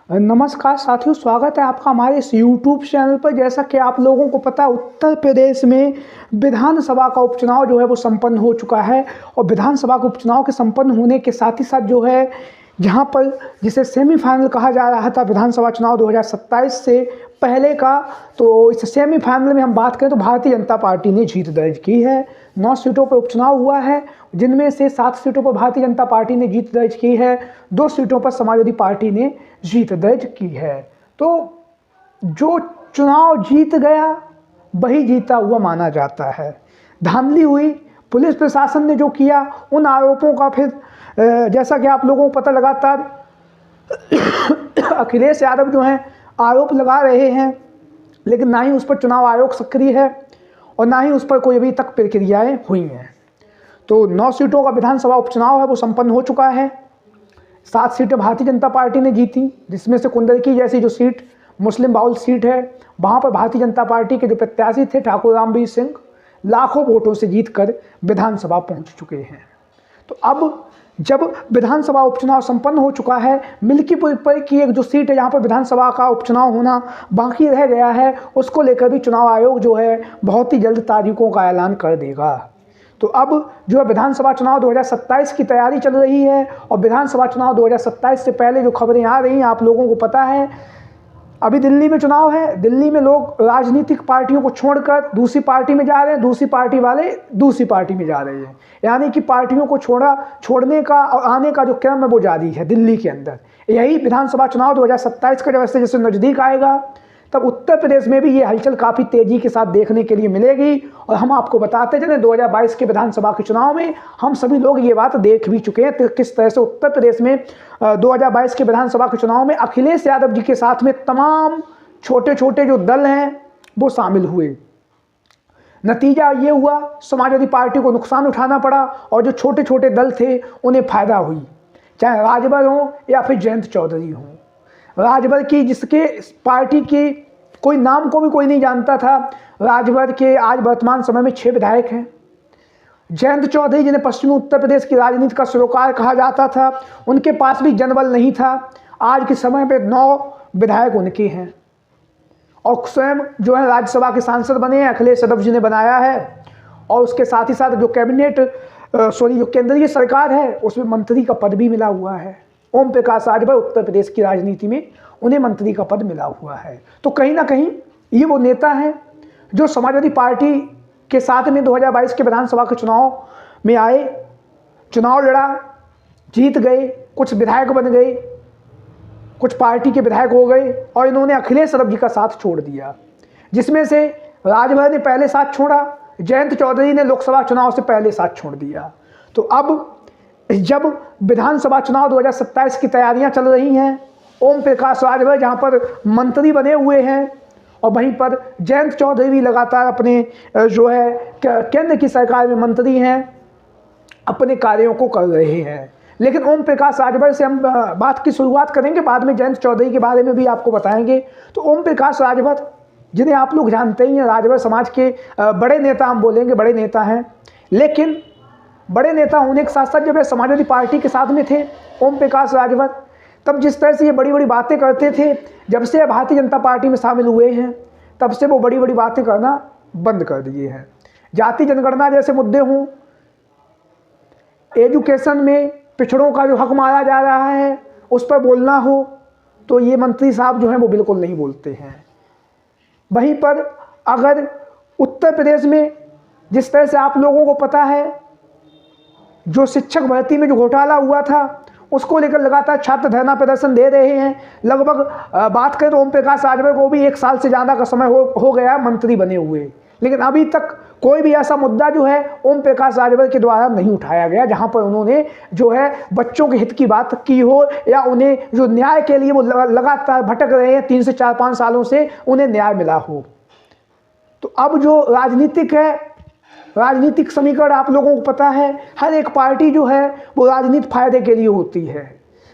नमस्कार साथियों, स्वागत है आपका हमारे इस YouTube चैनल पर। जैसा कि आप लोगों को पता है, उत्तर प्रदेश में विधानसभा का उपचुनाव जो है वो संपन्न हो चुका है। और विधानसभा के उपचुनाव के संपन्न होने के साथ ही साथ जो है, जहां पर जिसे सेमीफाइनल कहा जा रहा था विधानसभा चुनाव 2027 से पहले का, तो इस सेमीफाइनल में हम बात करें तो भारतीय जनता पार्टी ने जीत दर्ज की है। 9 सीटों पर उपचुनाव हुआ है, जिनमें से 7 सीटों पर भारतीय जनता पार्टी ने जीत दर्ज की है, 2 सीटों पर समाजवादी पार्टी ने जीत दर्ज की है। तो जो चुनाव जीत गया वही जीता हुआ माना जाता है। धांधली हुई, पुलिस प्रशासन ने जो किया, उन आरोपों का फिर जैसा कि आप लोगों को पता, लगातार अखिलेश यादव जो हैं आरोप लगा रहे हैं, लेकिन ना ही उस पर चुनाव आयोग सक्रिय है और ना ही उस पर कोई अभी तक प्रक्रियाएं हुई हैं। तो 9 सीटों का विधानसभा उपचुनाव है वो संपन्न हो चुका है। 7 सीटें भारतीय जनता पार्टी ने जीती, जिसमें से कुंडलकी जैसी जो सीट मुस्लिम बाहुल सीट है, वहाँ पर भारतीय जनता पार्टी के जो प्रत्याशी थे ठाकुर रामवीर सिंह, लाखों वोटों से जीतकर विधानसभा पहुँच चुके हैं। तो अब जब विधानसभा उपचुनाव संपन्न हो चुका है, मिल्कीपुर पर की एक जो सीट है जहाँ पर विधानसभा का उपचुनाव होना बाकी रह गया है, उसको लेकर भी चुनाव आयोग जो है बहुत ही जल्द तारीखों का ऐलान कर देगा। तो अब जो है विधानसभा चुनाव 2027 की तैयारी चल रही है, और विधानसभा चुनाव 2027 से पहले जो खबरें आ रही हैं आप लोगों को पता है, अभी दिल्ली में चुनाव है। दिल्ली में लोग राजनीतिक पार्टियों को छोड़कर दूसरी पार्टी में जा रहे हैं, दूसरी पार्टी वाले दूसरी पार्टी में जा रहे हैं। यानी कि पार्टियों को छोड़ने का और आने का जो क्रम है वो जारी है दिल्ली के अंदर। यही विधानसभा चुनाव 2027 का जैसे जैसे नज़दीक आएगा, तब उत्तर प्रदेश में भी ये हलचल काफ़ी तेज़ी के साथ देखने के लिए मिलेगी। और हम आपको बताते चलें, 2022 के विधानसभा के चुनाव में हम सभी लोग ये बात देख भी चुके हैं तो किस तरह से उत्तर प्रदेश में 2022 के विधानसभा के चुनाव में अखिलेश यादव जी के साथ में तमाम छोटे छोटे जो दल हैं वो शामिल हुए। नतीजा ये हुआ, समाजवादी पार्टी को नुकसान उठाना पड़ा और जो छोटे छोटे दल थे उन्हें फ़ायदा हुई, चाहे राजभर हो या फिर जयंत चौधरी हो। राजभर की, जिसके पार्टी के कोई नाम को भी कोई नहीं जानता था, राजभर के आज वर्तमान समय में 6 विधायक हैं। जयंत चौधरी, जिन्हें पश्चिमी उत्तर प्रदेश की राजनीति का सरोकार कहा जाता था, उनके पास भी जनबल नहीं था। आज के समय पे 9 विधायक उनके हैं और स्वयं जो है राज्यसभा के सांसद बने हैं, अखिलेश यादव जी ने बनाया है। और उसके साथ ही साथ जो जो केंद्रीय सरकार है उसमें मंत्री का पद भी मिला हुआ है। ओम प्रकाश राजभर उत्तर प्रदेश की राजनीति में उन्हें मंत्री का पद मिला हुआ है। तो कहीं ना कहीं ये वो नेता हैं जो समाजवादी पार्टी के साथ में 2022 के विधानसभा के चुनाव में आए, चुनाव लड़ा, जीत गए, कुछ विधायक बन गए, कुछ पार्टी के विधायक हो गए और इन्होंने अखिलेश यादव जी का साथ छोड़ दिया, जिसमें से राजभर ने पहले साथ छोड़ा, जयंत चौधरी ने लोकसभा चुनाव से पहले साथ छोड़ दिया। तो अब जब विधानसभा चुनाव 2027 की तैयारियां चल रही हैं, ओम प्रकाश राजभर जहां पर मंत्री बने हुए हैं और वहीं पर जयंत चौधरी भी लगातार अपने जो है केंद्र की सरकार में मंत्री हैं, अपने कार्यों को कर रहे हैं। लेकिन ओम प्रकाश राजभर से हम बात की शुरुआत करेंगे, बाद में जयंत चौधरी के बारे में भी आपको बताएंगे। तो ओम प्रकाश राजभर, जिन्हें आप लोग जानते ही हैं, राजभर समाज के बड़े नेता, हम बोलेंगे बड़े नेता हैं। लेकिन बड़े नेता होने के साथ साथ जब वे समाजवादी पार्टी के साथ में थे ओम प्रकाश राजभर, तब जिस तरह से ये बड़ी बड़ी बातें करते थे, जब से भारतीय जनता पार्टी में शामिल हुए हैं तब से वो बड़ी बड़ी बातें करना बंद कर दिए हैं। जाति जनगणना जैसे मुद्दे हों, एजुकेशन में पिछड़ों का जो हक मारा जा रहा है उस पर बोलना हो, तो ये मंत्री साहब जो हैं वो बिल्कुल नहीं बोलते हैं। वहीं पर अगर उत्तर प्रदेश में जिस तरह से आप लोगों को पता है, जो शिक्षक भर्ती में जो घोटाला हुआ था उसको लेकर लगातार छात्र धरना प्रदर्शन दे रहे हैं। लगभग बात करें तो ओम प्रकाश राजभर को भी 1 साल से ज़्यादा का समय हो गया मंत्री बने हुए, लेकिन अभी तक कोई भी ऐसा मुद्दा जो है ओम प्रकाश राजभर के द्वारा नहीं उठाया गया जहां पर उन्होंने जो है बच्चों के हित की बात की हो, या उन्हें जो न्याय के लिए वो लगातार भटक रहे हैं 3 से 4-5 सालों से, उन्हें न्याय मिला हो। तो अब जो राजनीतिक समीकरण आप लोगों को पता है, हर एक पार्टी जो है वो राजनीतिक फायदे के लिए होती है।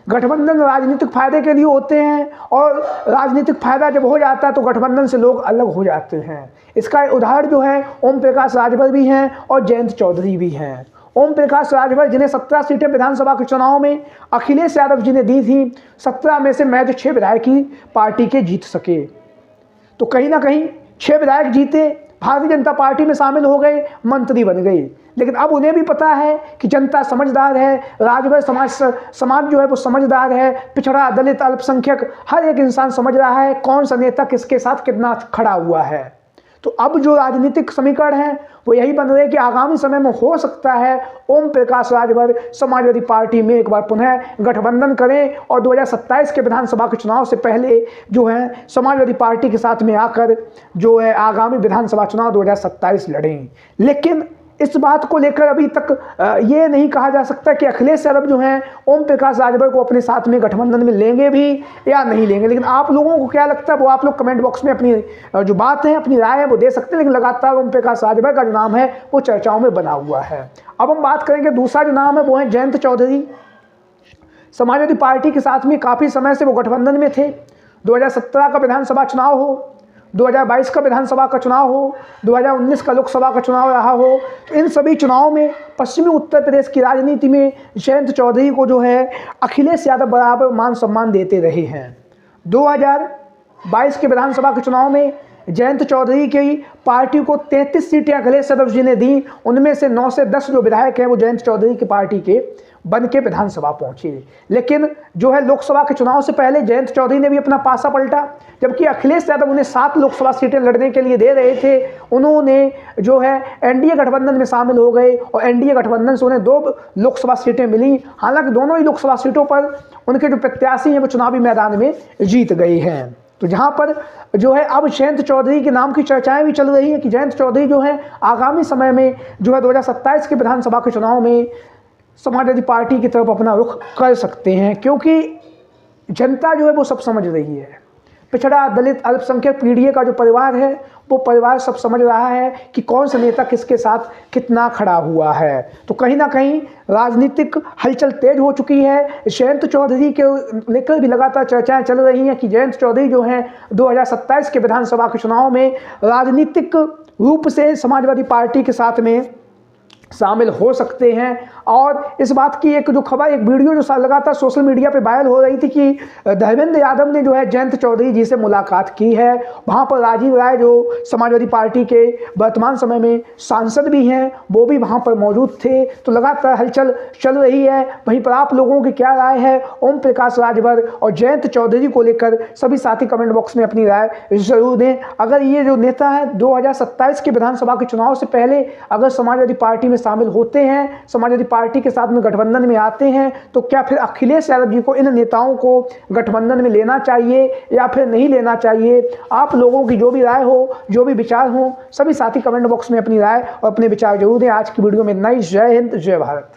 गठबंधन राजनीतिक फायदे के लिए होते हैं और राजनीतिक फायदा जब हो जाता है तो गठबंधन से लोग अलग हो जाते हैं। इसका उदाहरण जो है ओम प्रकाश राजभर भी हैं और जयंत चौधरी भी हैं। ओम प्रकाश राजभर जिन्हें 17 सीटें विधानसभा के चुनाव में अखिलेश यादव जी ने दी थी, 17 में से महज 6 विधायक ही पार्टी के जीत सके। तो कहीं ना कहीं 6 विधायक जीते, भारतीय जनता पार्टी में शामिल हो गए, मंत्री बन गए। लेकिन अब उन्हें भी पता है कि जनता समझदार है, राजभर समाज जो है वो समझदार है, पिछड़ा, दलित, अल्पसंख्यक हर एक इंसान समझ रहा है कौन सा नेता किसके साथ कितना खड़ा हुआ है। तो अब जो राजनीतिक समीकरण है वो यही बन रहे हैं कि आगामी समय में हो सकता है ओम प्रकाश राजभर समाजवादी पार्टी में एक बार पुनः गठबंधन करें और 2027 के विधानसभा के चुनाव से पहले जो है समाजवादी पार्टी के साथ में आकर जो है आगामी विधानसभा चुनाव 2027 लड़ें। लेकिन इस बात को लेकर अभी तक ये नहीं कहा जा सकता कि अखिलेश यादव जो हैं ओम प्रकाश राजभर को अपने साथ में गठबंधन में लेंगे भी या नहीं लेंगे। लेकिन आप लोगों को क्या लगता है वो आप लोग कमेंट बॉक्स में अपनी जो बात है, अपनी राय है वो दे सकते हैं। लेकिन लगातार ओम प्रकाश राजभर का जो नाम है वो चर्चाओं में बना हुआ है। अब हम बात करेंगे दूसरा जो नाम है वो है जयंत चौधरी। समाजवादी पार्टी के साथ में काफ़ी समय से वो गठबंधन में थे। 2017 का विधानसभा चुनाव हो, 2022 का विधानसभा का चुनाव हो, 2019 का लोकसभा का चुनाव रहा हो, तो इन सभी चुनाव में पश्चिमी उत्तर प्रदेश की राजनीति में जयंत चौधरी को जो है अखिलेश यादव बराबर मान सम्मान देते रहे हैं। 2022 के विधानसभा के चुनाव में जयंत चौधरी की पार्टी को 33 सीटें अखिलेश यादव जी ने दी। उनमें से 9 से 10 जो विधायक हैं वो जयंत चौधरी की पार्टी के बन के विधानसभा पहुंचे। लेकिन जो है लोकसभा के चुनाव से पहले जयंत चौधरी ने भी अपना पासा पलटा। जबकि अखिलेश यादव उन्हें 7 लोकसभा सीटें लड़ने के लिए दे रहे थे, उन्होंने जो है एनडीए गठबंधन में शामिल हो गए और एनडीए गठबंधन से उन्हें 2 लोकसभा सीटें मिली। हालांकि दोनों ही लोकसभा सीटों पर उनके जो प्रत्याशी हैं वो चुनावी मैदान में जीत गए हैं। तो जहाँ पर जो है अब जयंत चौधरी के नाम की चर्चाएं भी चल रही हैं कि जयंत चौधरी जो है आगामी समय में जो है 2027 के विधानसभा के चुनाव में समाजवादी पार्टी की तरफ अपना रुख कर सकते हैं, क्योंकि जनता जो है वो सब समझ रही है। पिछड़ा, दलित, अल्पसंख्यक पीढ़ी का जो परिवार है वो परिवार सब समझ रहा है कि कौन सा नेता किसके साथ कितना खड़ा हुआ है। तो कहीं ना कहीं राजनीतिक हलचल तेज हो चुकी है। जयंत चौधरी के लेकर भी लगातार चर्चाएं चल रही हैं कि जयंत चौधरी जो हैं 2027 के विधानसभा के चुनाव में राजनीतिक रूप से समाजवादी पार्टी के साथ में शामिल हो सकते हैं। और इस बात की एक जो खबर, एक वीडियो जो लगातार सोशल मीडिया पे वायरल हो रही थी कि धर्मेंद्र यादव ने जो है जयंत चौधरी जी से मुलाकात की है। वहाँ पर राजीव राय जो समाजवादी पार्टी के वर्तमान समय में सांसद भी हैं वो भी वहाँ पर मौजूद थे। तो लगातार हलचल चल रही है। वहीं पर आप लोगों की क्या राय है ओम प्रकाश राजभर और जयंत चौधरी को लेकर? सभी साथी कमेंट बॉक्स में अपनी राय जरूर दें। अगर ये जो नेता है 2027 के विधानसभा के चुनाव से पहले अगर समाजवादी पार्टी में शामिल होते हैं, समाजवादी पार्टी के साथ में गठबंधन में आते हैं, तो क्या फिर अखिलेश यादव जी को, इन नेताओं को गठबंधन में लेना चाहिए या फिर नहीं लेना चाहिए? आप लोगों की जो भी राय हो, जो भी विचार हो, सभी साथी कमेंट बॉक्स में अपनी राय और अपने विचार जरूर दें। आज की वीडियो में इतना ही। जय हिंद, जय भारत।